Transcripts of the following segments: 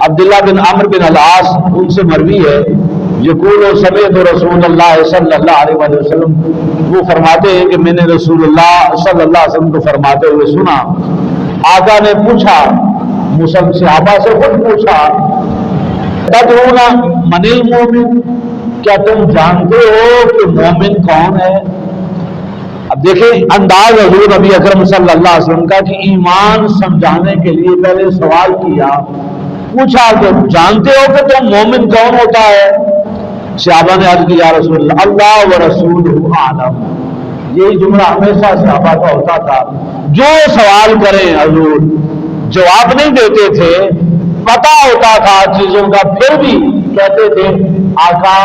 عبداللہ بن عمرو بن العاص ان سے مروی ہے، یقول سمیعت رسول اللہ صلی اللہ علیہ وسلم، وہ فرماتے ہیں کہ میں نے رسول اللہ صلی اللہ علیہ وسلم کو فرماتے ہوئے سنا، آقا نے پوچھا، مسلم صحابہ سے خود پوچھا، تدرون من المومن، کیا تم جانتے ہو کہ مومن کون ہے؟ اب دیکھیں انداز حضور نبی اکرم صلی اللہ علیہ وسلم کا کہ ایمان سمجھانے کے لیے پہلے سوال کیا، پوچھا کہ جانتے ہو کہ تم مومن کون ہوتا ہے؟ صحابہ نے عرض کیا، یا رسول اللہ، اللہ و رسولہ اعلم۔ یہی جملہ ہمیشہ صحابہ کا ہوتا تھا، جو سوال کریں حضور جواب نہیں دیتے تھے، پتہ ہوتا تھا چیزوں کا، پھر بھی کہتے تھے آقا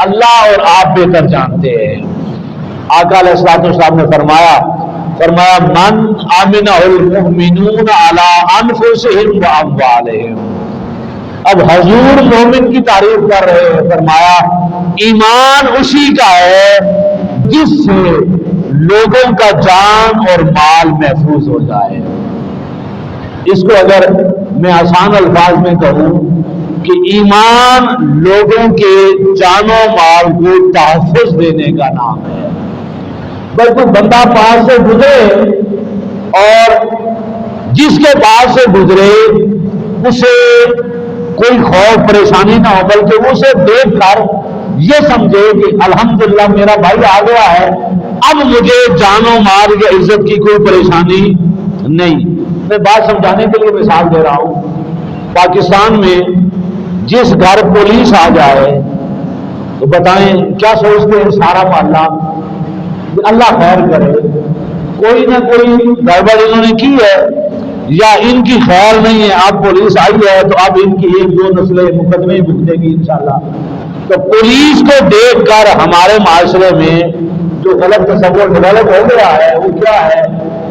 اللہ اور آپ بہتر جانتے ہیں۔ آقا علیہ الصلوۃ والسلام نے فرمایا من آمنہ المؤمنون علی انفسہم واموالہم۔ اب حضور مومن کی تعریف کر رہے ہیں، فرمایا ایمان اسی کا ہے جس سے لوگوں کا جان اور مال محفوظ ہو جائے۔ اس کو اگر میں آسان الفاظ میں کہوں کہ ایمان لوگوں کے جان و مال کو تحفظ دینے کا نام ہے۔ بلکہ بندہ پاس سے گزرے اور جس کے پاس سے گزرے اسے کوئی خوف پریشانی نہ ہو، بلکہ اسے دیکھ کر یہ سمجھے کہ الحمدللہ میرا بھائی آ گیا ہے، اب مجھے جان و مال یا عزت کی کوئی پریشانی نہیں۔ میں بات سمجھانے کے لیے مثال دے رہا ہوں، پاکستان میں جس گھر پولیس آ جائے تو بتائیں کیا سوچتے ہیں سارا محلہ؟ اللہ خیر کرے، کوئی نہ کوئی گڑبڑ انہوں نے کی ہے یا ان کی خیر نہیں ہے، اب پولیس آئی ہے تو اب ان کی ایک دو نسلیں مقدمے بھگتے گی انشاءاللہ۔ تو پولیس کو دیکھ کر ہمارے معاشرے میں جو غلط تصور ڈیولپ ہو گیا ہے وہ کیا ہے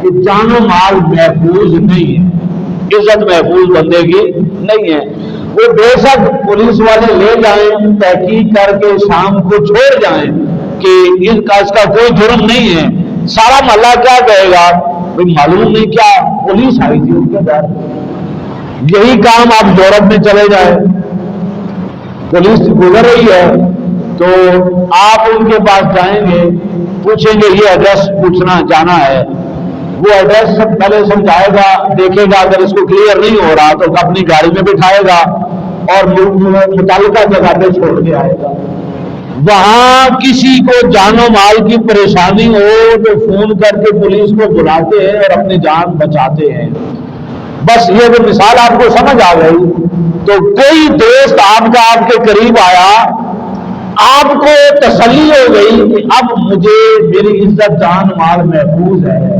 کہ جان و مال محفوظ نہیں ہے، عزت محفوظ بندے کی نہیں ہے۔ وہ بے شک پولیس والے لے جائیں، تحقیق کر کے شام کو چھوڑ جائیں کہ اس کا کوئی جرم نہیں ہے، سارا محلہ کیا کہے گا؟ معلوم نہیں کیا پولیس آئی تھی ان کے گھر۔ یہی کام آپ یورپ میں چلے جائیں، پولیس گزر رہی ہے تو آپ ان کے پاس جائیں گے، پوچھیں گے یہ ایڈریس پوچھنا جانا ہے، وہ ایڈریس پہلے سمجھائے گا، دیکھے گا، اگر اس کو کلیئر نہیں ہو رہا تو اپنی گاڑی میں بٹھائے گا اور متعلقہ جگہ پہ چھوڑ کے آئے گا۔ وہاں کسی کو جان و مال کی پریشانی ہو تو فون کر کے پولیس کو بلاتے ہیں اور اپنی جان بچاتے ہیں۔ بس یہ وہ مثال آپ کو سمجھ آ گئی تو کوئی دوست آپ کا آپ کے قریب آیا، آپ کو تسلی ہو گئی کہ اب مجھے میری عزت جان مال محفوظ ہے،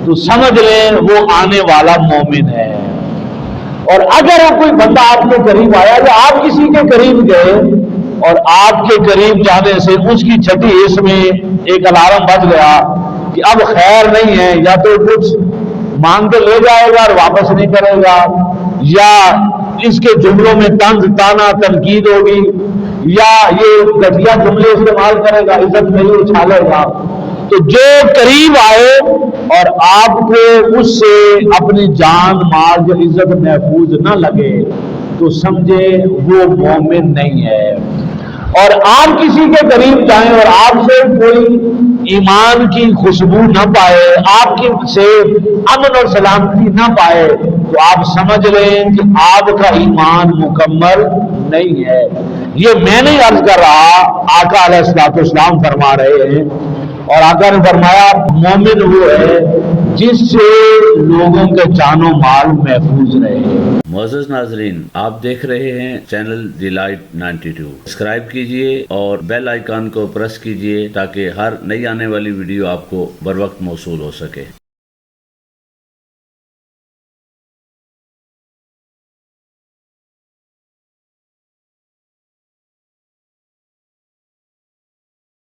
تو سمجھ لیں وہ آنے والا مومن ہے۔ اور اگر کوئی بندہ آپ کے قریب آیا یا آپ کسی کے قریب گئے اور آپ کے قریب جانے سے اس کی چھٹی اس میں ایک الارم بج گیا کہ اب خیر نہیں ہے، یا تو کچھ مانگ کے لے جائے گا اور واپس نہیں کرے گا، یا اس کے جملوں میں طنز تانا تنقید ہوگی، یا یہ گھٹیا جملے استعمال کرے گا، عزت نہیں اچھالے گا، تو جو قریب آئے اور آپ کو اس سے اپنی جان مال یا عزت محفوظ نہ لگے تو سمجھے وہ مومن نہیں ہے۔ اور آپ کسی کے قریب جائیں اور آپ سے کوئی ایمان کی خوشبو نہ پائے، آپ کی سے امن اور سلامتی نہ پائے، تو آپ سمجھ لیں کہ آپ کا ایمان مکمل نہیں ہے۔ یہ میں نہیں عرض کر رہا، آقا علیہ الصلوۃ والسلام فرما رہے ہیں، اور آقا نے فرمایا مومن وہ ہے جس سے لوگوں کے جان و مال محفوظ رہے۔ معزز ناظرین، آپ دیکھ رہے ہیں چینل دی لائٹ 92۔ سبسکرائب کیجئے اور بیل آئیکن کو پریس کیجئے تاکہ ہر نئی آنے والی ویڈیو آپ کو بر وقت موصول ہو سکے۔